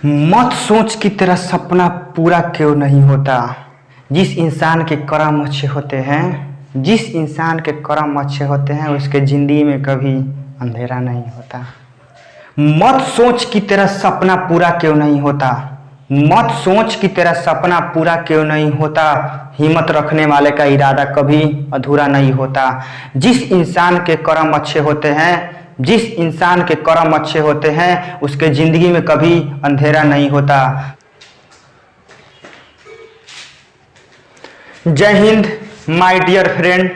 मत सोच कि तेरा सपना पूरा क्यों नहीं होता। जिस इंसान के कर्म अच्छे होते हैं उसके जिंदगी में कभी अंधेरा नहीं होता। मत सोच कि तेरा सपना पूरा क्यों नहीं होता। मत सोच कि तेरा सपना पूरा क्यों नहीं होता। हिम्मत रखने वाले का इरादा कभी अधूरा नहीं होता। जिस इंसान के कर्म अच्छे होते हैं उसके जिंदगी में कभी अंधेरा नहीं होता। जय हिंद माय डियर फ्रेंड,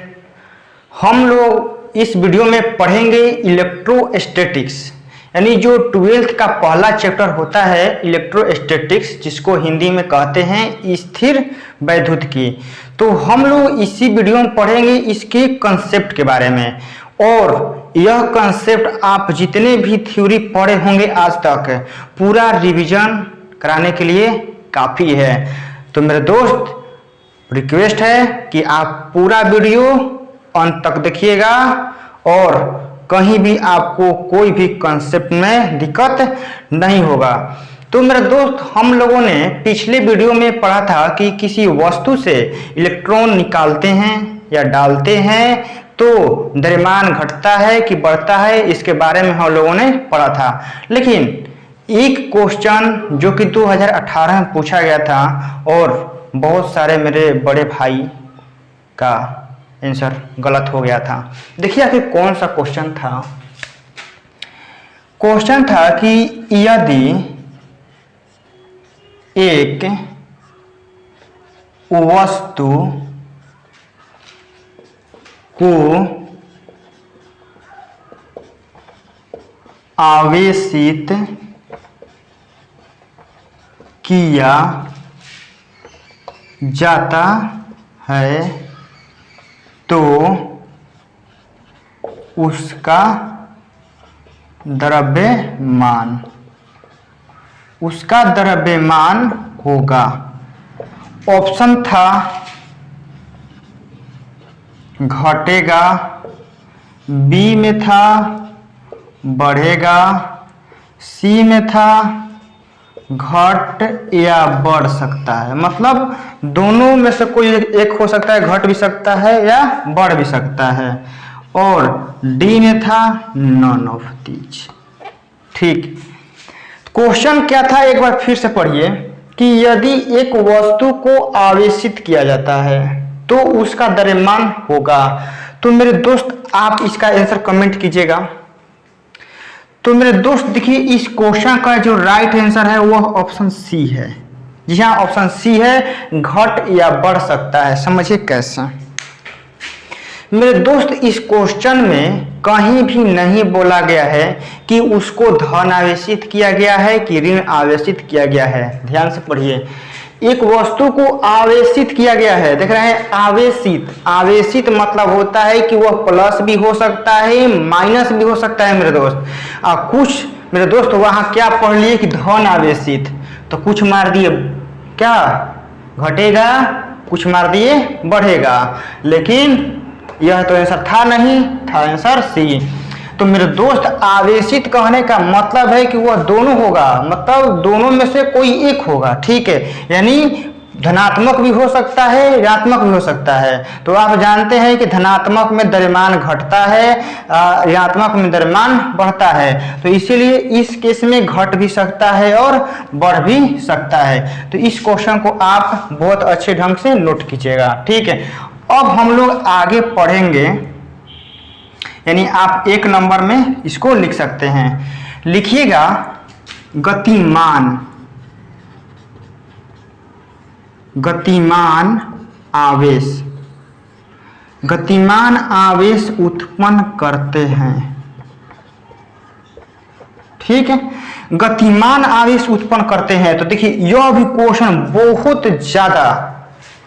हम लोग इस वीडियो में पढ़ेंगे इलेक्ट्रोस्टैटिक्स, यानी जो 12th का पहला चैप्टर होता है इलेक्ट्रोस्टैटिक्स, जिसको हिंदी में कहते हैं स्थिर वैद्युतिकी। तो हम लोग इसी वीडियो में पढ़ेंगे इसके कंसेप्ट के बारे में। और यह कंसेप्ट आप जितने भी थ्योरी पढ़े होंगे आज तक, पूरा रिवीजन कराने के लिए काफ़ी है। तो मेरे दोस्त, रिक्वेस्ट है कि आप पूरा वीडियो अंत तक देखिएगा और कहीं भी आपको कोई भी कंसेप्ट में दिक्कत नहीं होगा। तो मेरे दोस्त, हम लोगों ने पिछले वीडियो में पढ़ा था कि किसी वस्तु से इलेक्ट्रॉन निकालते हैं या डालते हैं तो द्रव्यमान घटता है कि बढ़ता है, इसके बारे में हम लोगों ने पढ़ा था। लेकिन एक क्वेश्चन जो कि 2018 में पूछा गया था और बहुत सारे मेरे बड़े भाई का आंसर गलत हो गया था। देखिए आखिर कौन सा क्वेश्चन था। क्वेश्चन था कि यदि एक वस्तु को आवेशित किया जाता है तो उसका द्रव्यमान होगा। ऑप्शन था घटेगा, बी में था बढ़ेगा, सी में था घट या बढ़ सकता है। मतलब दोनों में से कोई एक हो सकता है, घट भी सकता है या बढ़ भी सकता है। और डी में था नन ऑफ दीज। ठीक, क्वेश्चन क्या था एक बार फिर से पढ़िए कि यदि एक वस्तु को आवेशित किया जाता है तो उसका द्रव्यमान होगा। तो मेरे दोस्त, आप इसका आंसर कमेंट कीजिएगा। तो मेरे दोस्त देखिए, इस क्वेश्चन का जो राइट आंसर है वह ऑप्शन सी है। जी हाँ, ऑप्शन सी है, घट या बढ़ सकता है। समझिए कैसे। मेरे दोस्त, इस क्वेश्चन में कहीं भी नहीं बोला गया है कि उसको धन आवेशित किया गया है कि ऋण आवेशित किया गया है। ध्यान से पढ़िए, एक वस्तु को आवेशित किया गया है। देख रहे हैं, आवेशित मतलब होता है कि वह प्लस भी हो सकता है, माइनस भी हो सकता है मेरे दोस्त। कुछ मेरे दोस्त वहां क्या पढ़ लिए कि धन आवेशित, तो कुछ मार दिए क्या घटेगा, कुछ मार दिए बढ़ेगा। लेकिन यह तो आंसर था नहीं, था आंसर सी। तो मेरे दोस्त, आवेशित कहने का मतलब है कि वह दोनों होगा, मतलब दोनों में से कोई एक होगा। ठीक है, यानी धनात्मक भी हो सकता है, ऋणात्मक भी हो सकता है। तो आप जानते हैं कि धनात्मक में द्रव्यमान घटता है, ऋणात्मक में द्रव्यमान बढ़ता है। तो इसीलिए इस केस में घट भी सकता है और बढ़ भी सकता है। तो इस क्वेश्चन को आप बहुत अच्छे ढंग से नोट कीजिएगा। ठीक है, अब हम लोग आगे पढ़ेंगे, यानी आप 1 नंबर में इसको लिख सकते हैं। लिखिएगा गतिमान आवेश उत्पन्न करते हैं। ठीक है, गतिमान आवेश उत्पन्न करते हैं। तो देखिए, यह भी क्वेश्चन बहुत ज्यादा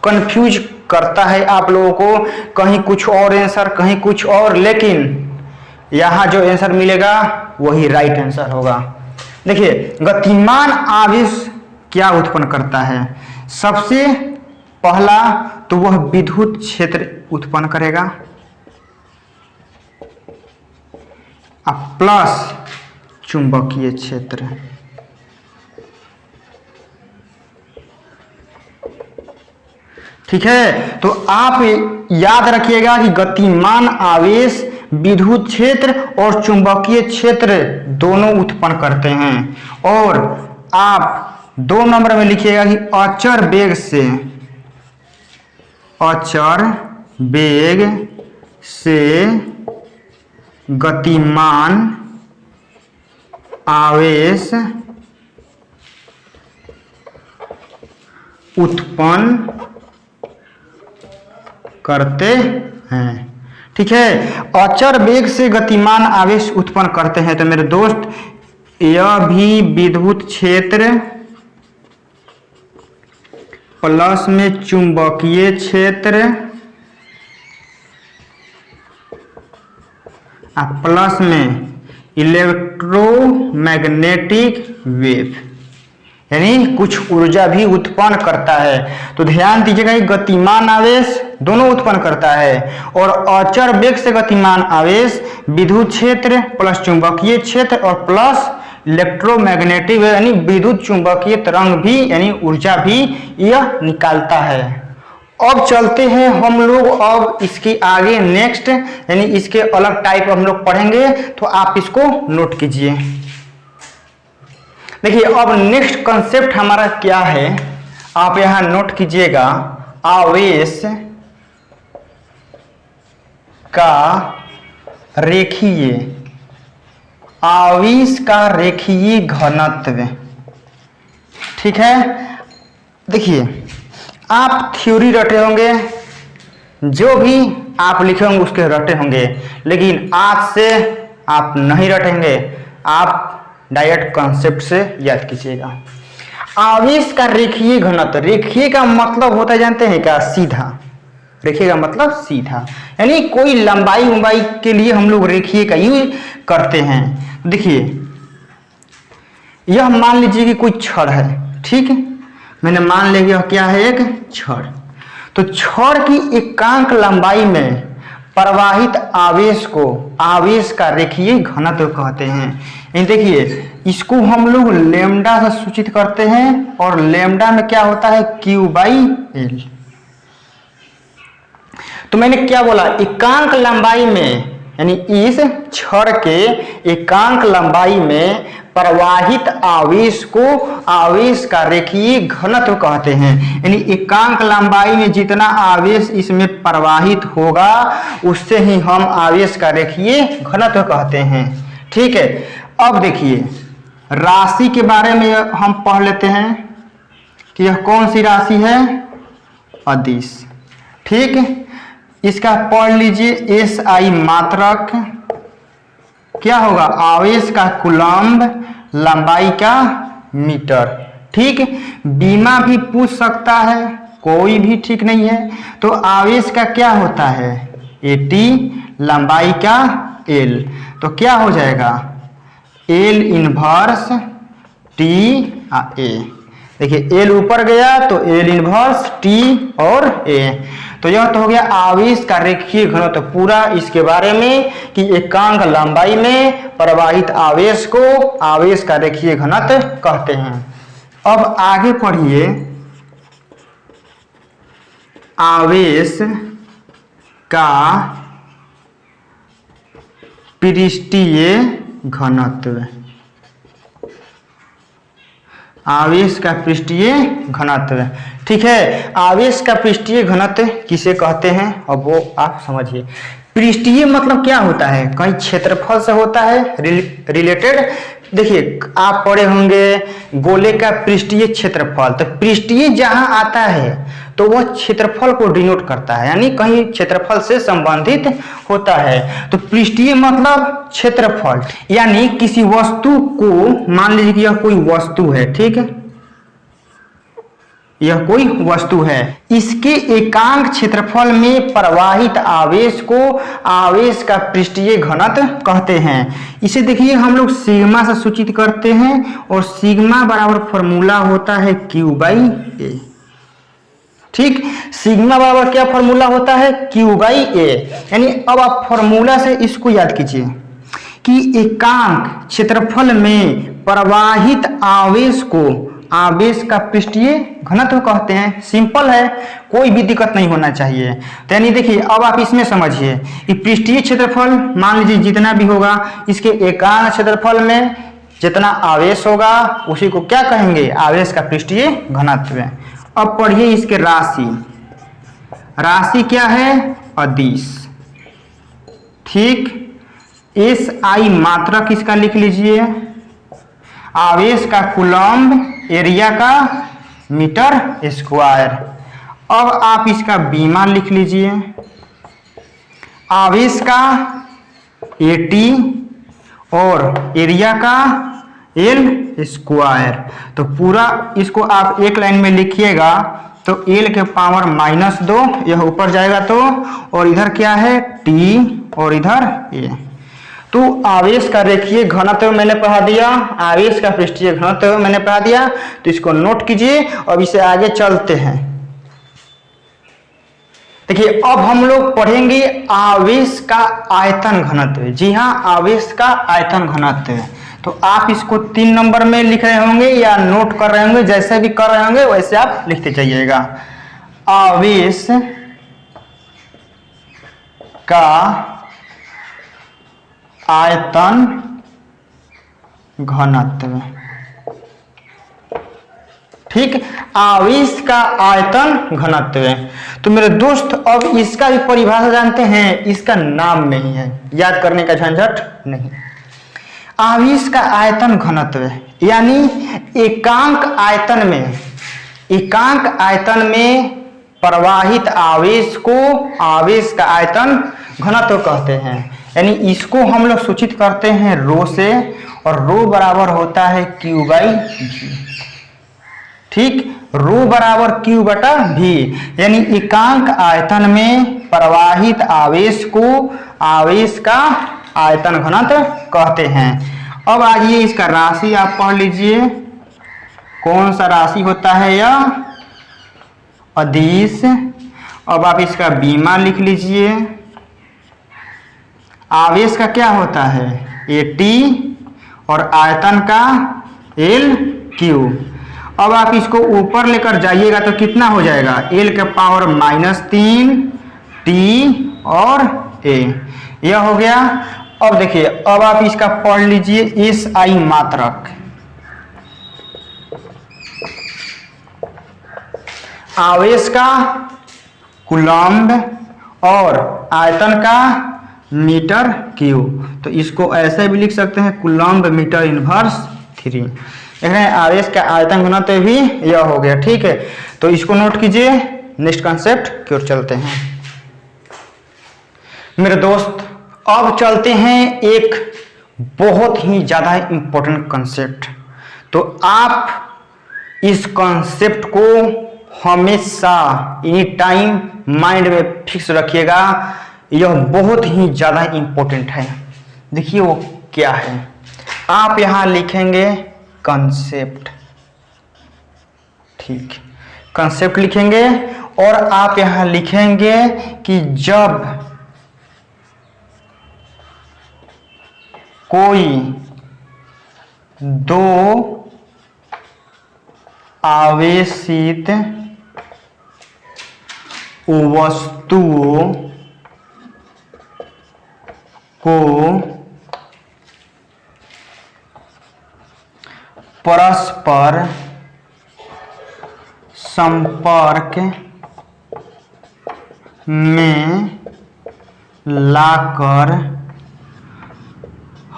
कंफ्यूज करता है आप लोगों को। कहीं कुछ और आंसर, कहीं कुछ और, लेकिन यहां जो आंसर मिलेगा वही राइट आंसर होगा। देखिए, गतिमान आवेश क्या उत्पन्न करता है। सबसे पहला तो वह विद्युत क्षेत्र उत्पन्न करेगा, प्लस चुंबकीय क्षेत्र। ठीक है, तो आप याद रखिएगा कि गतिमान आवेश विद्युत क्षेत्र और चुंबकीय क्षेत्र दोनों उत्पन्न करते हैं। और आप 2 नंबर में लिखिएगा कि अचर वेग से गतिमान आवेश उत्पन्न करते हैं। ठीक है, अचर वेग से गतिमान आवेश उत्पन्न करते हैं। तो मेरे दोस्त, यह भी विद्युत क्षेत्र प्लस में चुंबकीय क्षेत्र प्लस में इलेक्ट्रोमैग्नेटिक वेव, यानी कुछ ऊर्जा भी उत्पन्न करता है। तो ध्यान दीजिएगा कि गतिमान आवेश दोनों उत्पन्न करता है, और अचर वेग से गतिमान आवेश विद्युत क्षेत्र प्लस चुंबकीय क्षेत्र और प्लस इलेक्ट्रोमैग्नेटिक वेव यानी विद्युत चुंबकीय तरंग भी यानी ऊर्जा भी यह निकालता है। अब चलते हैं हम लोग अब इसके आगे नेक्स्ट, यानी इसके अलग टाइप हम लोग पढ़ेंगे, तो आप इसको नोट कीजिए। देखिए, अब नेक्स्ट कंसेप्ट हमारा क्या है, आप यहां नोट कीजिएगा। आवेश का रेखीय, आवेश का रेखीय घनत्व। ठीक है, देखिए आप थ्योरी रटे होंगे, जो भी आप लिखे होंगे उसके रटे होंगे, लेकिन आज से आप नहीं रटेंगे, आप डायरेक्ट कॉन्सेप्ट से याद कीजिएगा। आवेश का रेखीय घनत्व, रेखीय का मतलब होता है जानते हैं क्या? सीधा। रेखीय का मतलब सीधा, यानी कोई लंबाई के लिए हम लोग रेखीय का यूज करते हैं। देखिए, यह मान लीजिए कि कोई छड़ है, ठीक है, मैंने मान लिया क्या है, एक छड़। तो छड़ की एकांक लंबाई में प्रवाहित आवेश को आवेश का रेखीय घनत्व कहते हैं। देखिए, इसको हम लोग लैम्डा से सूचित करते हैं, और लैम्डा में क्या होता है? Q/L। तो मैंने क्या बोला? एकांक लंबाई में, यानी इस छड़ के एकांक लंबाई में प्रवाहित आवेश को आवेश का रेखीय घनत्व कहते हैं। यानी एकांक लंबाई में जितना आवेश इसमें प्रवाहित होगा उससे ही हम आवेश का रेखीय घनत्व कहते हैं। ठीक है, अब देखिए राशि के बारे में हम पढ़ लेते हैं कि यह कौन सी राशि है? अदिश। ठीक, इसका पढ़ लीजिए। SI मात्रक क्या होगा? आवेश का कूलम्ब, लंबाई का मीटर। ठीक, बीमा भी पूछ सकता है, कोई भी ठीक नहीं है। तो आवेश का क्या होता है? AT, लंबाई का L। तो क्या हो जाएगा? L inverse T A। देखिए, L ऊपर गया तो L इनवर्स T और A। तो यह तो हो गया आवेश का रेखीय घनत्व पूरा इसके बारे में कि एकांक लंबाई में प्रवाहित आवेश को आवेश का रेखीय घनत्व कहते हैं। अब आगे पढ़िए, आवेश का पृष्ठीय घनत्व। आवेश का पृष्ठीय घनत्व। ठीक है, आवेश का पृष्ठीय घनत्व किसे कहते हैं? अब वो आप समझिए। पृष्ठीय मतलब क्या होता है? कहीं क्षेत्रफल से होता है रिलेटेड। देखिए, आप पढ़े होंगे गोले का पृष्ठीय क्षेत्रफल। तो पृष्ठीय जहां आता है तो वह क्षेत्रफल को डिनोट करता है, यानी कहीं क्षेत्रफल से संबंधित होता है। तो पृष्ठीय मतलब क्षेत्रफल, यानी किसी वस्तु को, मान लीजिए कि यह कोई वस्तु है, ठीक है, यह कोई वस्तु है, इसके एकांक क्षेत्रफल में प्रवाहित आवेश को आवेश का पृष्ठीय घनत्व कहते हैं। इसे देखिए हम लोग सिग्मा से सूचित करते हैं, और सिग्मा बराबर फॉर्मूला होता है Q/A। ठीक, सिग्मा बराबर क्या फॉर्मूला होता है? Q/A। यानी अब आप फॉर्मूला से इसको याद कीजिए कि एकांक क्षेत्रफल में प्रवाहित आवेश को आवेश का पृष्ठीय घनत्व कहते हैं। सिंपल है, कोई भी दिक्कत नहीं होना चाहिए। तो यानी देखिए अब आप इसमें समझिए कि पृष्ठीय क्षेत्रफल मान लीजिए जितना भी होगा, इसके एकांक क्षेत्रफल में जितना आवेश होगा उसी को क्या कहेंगे, आवेश का पृष्ठीय घनत्व। अब पढ़िए इसके राशि। राशि क्या है, अदिश। ठीक, एस आई मात्रक इसका लिख लीजिए, आवेश का कूलम्ब, एरिया का मीटर स्क्वायर। अब आप इसका बीमा लिख लीजिए, आवेश का एटी और एरिया का एल स्क्वायर। तो पूरा इसको आप एक लाइन में लिखिएगा तो एल के पावर -2 यह ऊपर जाएगा तो, और इधर क्या है टी और इधर ए। तो आवेश का रेखीय घनत्व मैंने पढ़ा दिया, आवेश का पृष्ठीय घनत्व मैंने पढ़ा दिया, तो इसको नोट कीजिए। अब इसे आगे चलते हैं। देखिए अब हम लोग पढ़ेंगे आवेश का आयतन घनत्व। जी हाँ, आवेश का आयतन घनत्व। तो आप इसको 3 नंबर में लिख रहे होंगे या नोट कर रहे होंगे, जैसे भी कर रहे होंगे वैसे आप लिखते जाइएगा। आवेश का आयतन घनत्व। ठीक, आवेश का आयतन घनत्व। तो मेरे दोस्त अब इसका भी परिभाषा जानते हैं, इसका नाम नहीं है, याद करने का झंझट नहीं। आवेश का आयतन घनत्व यानी एकांक आयतन में प्रवाहित आवेश को आवेश का आयतन घनत्व कहते हैं। यानी इसको हम लोग सूचित करते हैं रो से, और रो बराबर होता है Q/V। ठीक, रो बराबर Q/V। यानी एकांक आयतन में प्रवाहित आवेश को आवेश का आयतन घनत्व कहते हैं। अब आइए इसका राशि आप पढ़ लीजिए। कौन सा राशि होता है यह, अदिश। अब आप इसका बीमा लिख लीजिए। आवेश का क्या होता है, AT और आयतन का LQ। अब आप इसको ऊपर लेकर जाइएगा तो कितना हो जाएगा, L के पावर -3 T और A, यह हो गया। अब देखिए अब आप इसका पढ़ लीजिए SI मात्रक। आवेश का कूलम्ब और आयतन का मीटर क्यू। तो इसको ऐसे भी लिख सकते हैं, कूलम्ब मीटर इनवर्स 3। आवेश का आयतन घनत्व भी यह हो गया। ठीक है, तो इसको नोट कीजिए। नेक्स्ट कंसेप्ट की ओर चलते हैं मेरे दोस्त। अब चलते हैं एक बहुत ही ज्यादा इंपॉर्टेंट कंसेप्ट। तो आप इस कंसेप्ट को हमेशा एनी टाइम माइंड में फिक्स रखिएगा, यह बहुत ही ज्यादा इंपॉर्टेंट है। देखिए वो क्या है, आप यहां लिखेंगे कंसेप्ट। ठीक, कंसेप्ट लिखेंगे और आप यहां लिखेंगे कि जब कोई दो आवेशित वस्तुओं को परस्पर संपर्क में लाकर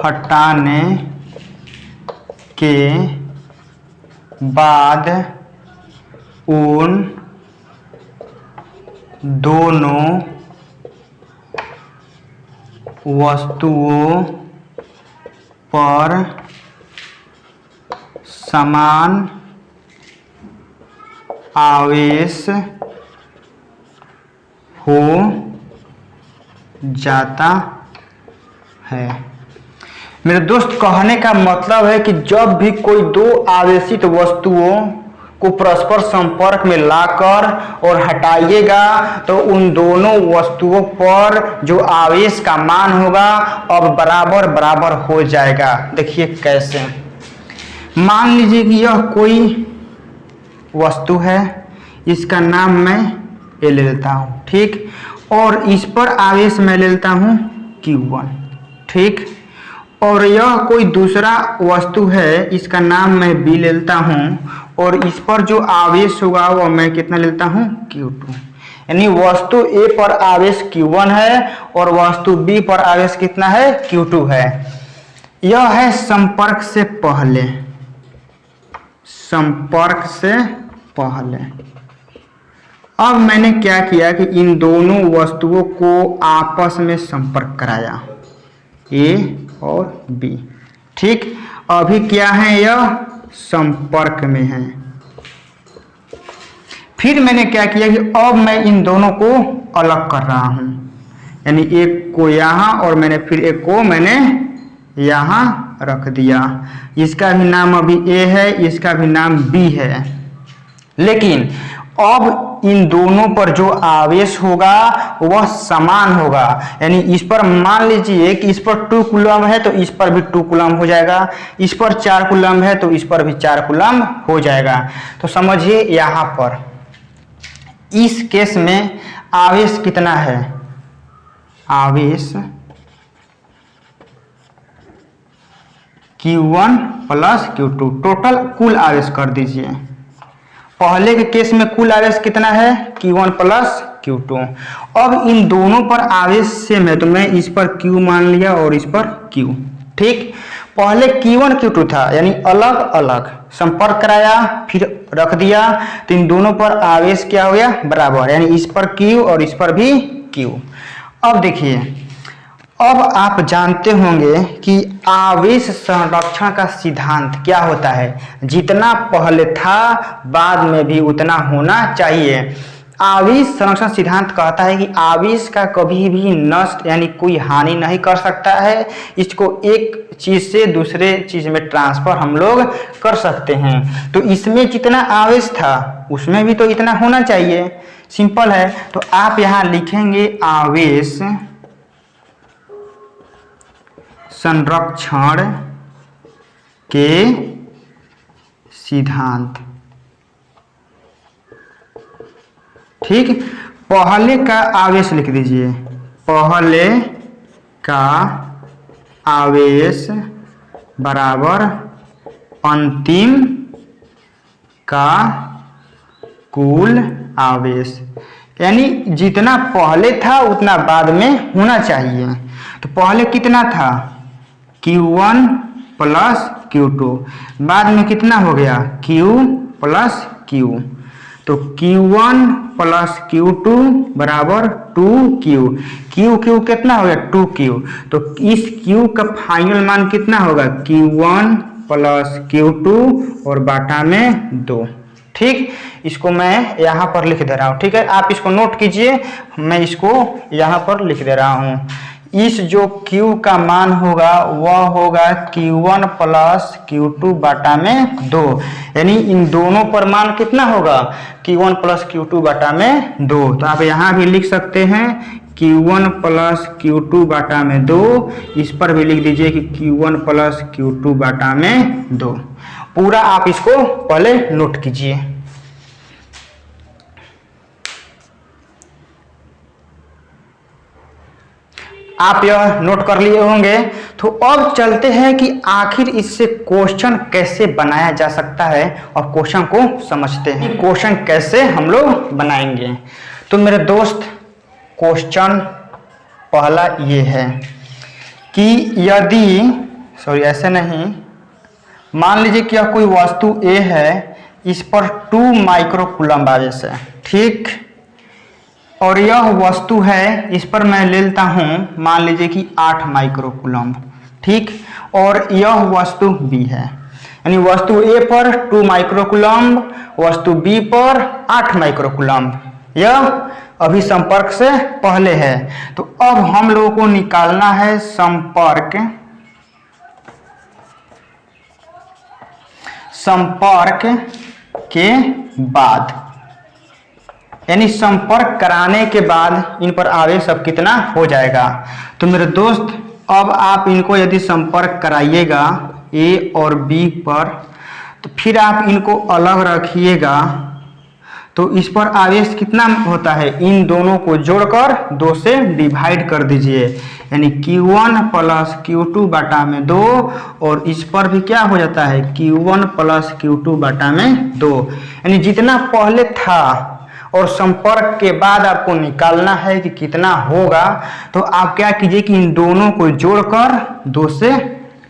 हटाने के बाद उन दोनों वस्तुओं पर समान आवेश हो जाता है। मेरे दोस्त कहने का मतलब है कि जब भी कोई दो आवेशित वस्तुओं को परस्पर संपर्क में लाकर और हटाइएगा तो उन दोनों वस्तुओं पर जो आवेश का मान होगा अब बराबर बराबर हो जाएगा। देखिए कैसे, मान लीजिए कि यह कोई वस्तु है, इसका नाम मैं ए ले लेता हूँ, ठीक। और इस पर आवेश मैं ले लेता हूँ Q1, ठीक। और यह कोई दूसरा वस्तु है, इसका नाम मैं B ले लेता हूँ, और इस पर जो आवेश होगा वह मैं कितना लेता हूँ Q2। यानी वस्तु A पर आवेश Q1 है और वस्तु B पर आवेश कितना है Q2 है। यह है संपर्क से पहले, संपर्क से पहले। अब मैंने क्या किया कि इन दोनों वस्तुओं को आपस में संपर्क कराया, A और B, ठीक। अभी क्या है, यह संपर्क में है। फिर मैंने क्या किया कि अब मैं इन दोनों को अलग कर रहा हूं, यानी एक को यहाँ और मैंने फिर एक को मैंने यहाँ रख दिया। इसका भी नाम अभी A है, इसका भी नाम B है। लेकिन अब इन दोनों पर जो आवेश होगा वह समान होगा, यानी इस पर मान लीजिए कि इस पर 2 कूलम है तो इस पर भी 2 कूलम हो जाएगा, इस पर 4 कूलम है तो इस पर भी 4 कूलम हो जाएगा। तो समझिए यहाँ पर इस केस में आवेश कितना है, आवेश Q1 प्लस Q2, टोटल कुल आवेश कर दीजिए। पहले के केस में कुल आवेश कितना है Q1 प्लस Q2। अब इन दोनों पर आवेश सेम है तो मैं इस पर Q मान लिया और इस पर Q, ठीक। पहले Q1 Q2 था, यानी अलग अलग संपर्क कराया फिर रख दिया, तो इन दोनों पर आवेश क्या हो गया बराबर, यानी इस पर Q और इस पर भी Q। अब देखिए, अब आप जानते होंगे कि आवेश संरक्षण का सिद्धांत क्या होता है, जितना पहले था बाद में भी उतना होना चाहिए। आवेश संरक्षण सिद्धांत कहता है कि आवेश का कभी भी नष्ट यानी कोई हानि नहीं कर सकता है, इसको एक चीज से दूसरे चीज में ट्रांसफर हम लोग कर सकते हैं। तो इसमें जितना आवेश था उसमें भी तो इतना होना चाहिए, सिंपल है। तो आप यहाँ लिखेंगे आवेश संरक्षण के सिद्धांत, ठीक। पहले का आवेश लिख दीजिए, पहले का आवेश बराबर अंतिम का कुल आवेश, यानी जितना पहले था उतना बाद में होना चाहिए। तो पहले कितना था Q1 प्लस Q2, बाद में कितना हो गया Q प्लस Q। तो Q1 प्लस Q2 बराबर 2Q, Q कितना हो गया 2Q। तो इस Q का फाइनल मान कितना होगा Q1 प्लस Q2 और बाटा में 2, ठीक। इसको मैं यहाँ पर लिख दे रहा हूँ, ठीक है। आप इसको नोट कीजिए, मैं इसको यहाँ पर लिख दे रहा हूँ। इस जो Q का मान होगा वह होगा Q1 प्लस Q2 बाटा में 2, यानी इन दोनों पर मान कितना होगा Q1 प्लस Q2 बाटा में 2। तो आप यहाँ भी लिख सकते हैं Q1 प्लस Q2 बाटा में 2, इस पर भी लिख दीजिए कि Q1 प्लस Q2 बाटा में 2। पूरा आप इसको पहले नोट कीजिए। आप यह नोट कर लिए होंगे। तो अब चलते हैं कि आखिर इससे क्वेश्चन कैसे बनाया जा सकता है और क्वेश्चन को समझते हैं, क्वेश्चन कैसे हम लोग बनाएंगे। तो मेरे दोस्त, क्वेश्चन पहला ये है कि यदि ऐसे नहीं, मान लीजिए कि यह कोई वस्तु A है, इस पर 2 माइक्रो कूलम्ब आवेश है, ठीक। और यह वस्तु है, इस पर मैं ले लेता हूं मान लीजिए कि 8 माइक्रो कूलम्ब, ठीक। और यह वस्तु B है, यानी वस्तु A पर 2 माइक्रो कूलम्ब, वस्तु B पर 8 माइक्रो कूलम्ब। यह अभी संपर्क से पहले है। तो अब हम लोगों को निकालना है संपर्क के बाद, यानी संपर्क कराने के बाद इन पर आवेश अब कितना हो जाएगा। तो मेरे दोस्त, अब आप इनको यदि संपर्क कराइएगा A और B पर, तो फिर आप इनको अलग रखिएगा तो इस पर आवेश कितना होता है, इन दोनों को जोड़कर 2 से डिवाइड कर दीजिए, यानी Q1 प्लस Q2 बटा में 2, और इस पर भी क्या हो जाता है Q1 प्लस Q2 बटा में 2, यानी जितना पहले था और संपर्क के बाद आपको निकालना है कि कितना होगा। तो आप क्या कीजिए कि इन दोनों को जोड़कर 2 से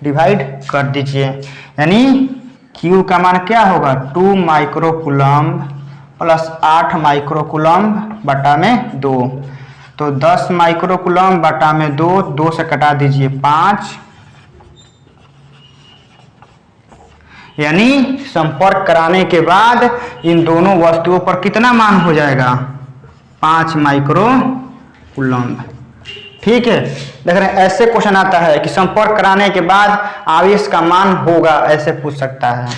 डिवाइड कर दीजिए, यानी Q का मान क्या होगा 2 माइक्रोकूलम्ब प्लस 8 माइक्रोकूलम्ब बटा में 2, तो 10 माइक्रोकूलम्ब बटा में 2, 2 से कटा दीजिए 5, यानी संपर्क कराने के बाद इन दोनों वस्तुओं पर कितना मान हो जाएगा 5 माइक्रोकूलम्ब। ठीक है, देख रहे हैं ऐसे क्वेश्चन आता है कि संपर्क कराने के बाद आवेश का मान होगा, ऐसे पूछ सकता है।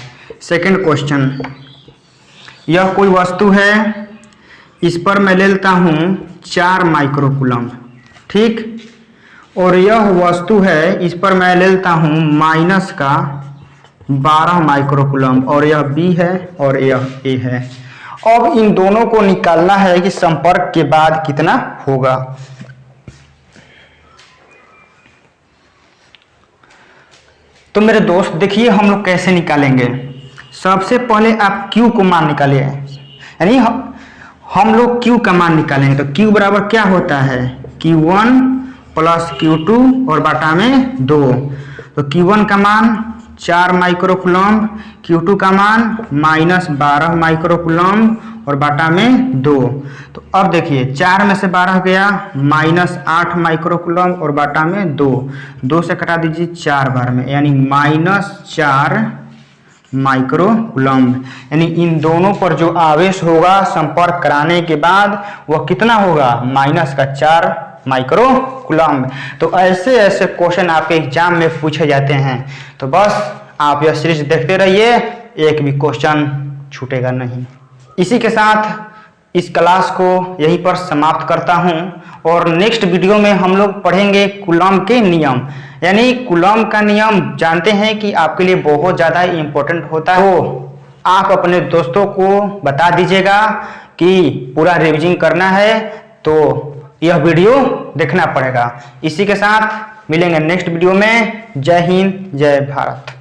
सेकंड क्वेश्चन, यह कोई वस्तु है, इस पर मैं ले लेता हूँ 4 माइक्रोकूलम्ब, ठीक, और यह वस्तु है, इस पर मैं ले लेता हूँ माइनस का 12 माइक्रोकूलम्ब, और यह B है और यह A है। अब इन दोनों को निकालना है कि संपर्क के बाद कितना होगा। तो मेरे दोस्त देखिए हम लोग कैसे निकालेंगे। सबसे पहले आप Q को मान निकालिए, यानी हम लोग Q का मान निकालेंगे। तो Q बराबर क्या होता है Q1 प्लस Q2 और बटा में 2, तो Q1 का मान 4 माइक्रोकूलम्ब, Q2 का मान -12 माइक्रोकूलम्ब और बटा में 2। तो अब देखिए 4 में से 12 गया, -8 माइक्रोकूलम्ब और बटा में 2, 2 से कटा दीजिए 4 बार में, यानी -4 माइक्रोकूलम्ब, यानी इन दोनों पर जो आवेश होगा संपर्क कराने के बाद वह कितना होगा -4 माइक्रोकूलम्ब। तो ऐसे ऐसे क्वेश्चन आपके एग्जाम में पूछे जाते हैं। तो बस आप यह सीरीज देखते रहिए, एक भी क्वेश्चन छूटेगा नहीं। इसी के साथ इस क्लास को यहीं पर समाप्त करता हूं, और नेक्स्ट वीडियो में हम लोग पढ़ेंगे कूलम्ब के नियम, यानी कूलम्ब का नियम जानते हैं कि आपके लिए बहुत ज़्यादा इम्पोर्टेंट होता है। तो आप अपने दोस्तों को बता दीजिएगा कि पूरा रिवीजन करना है, तो यह वीडियो देखना पड़ेगा। इसी के साथ मिलेंगे नेक्स्ट वीडियो में। जय हिंद, जय भारत।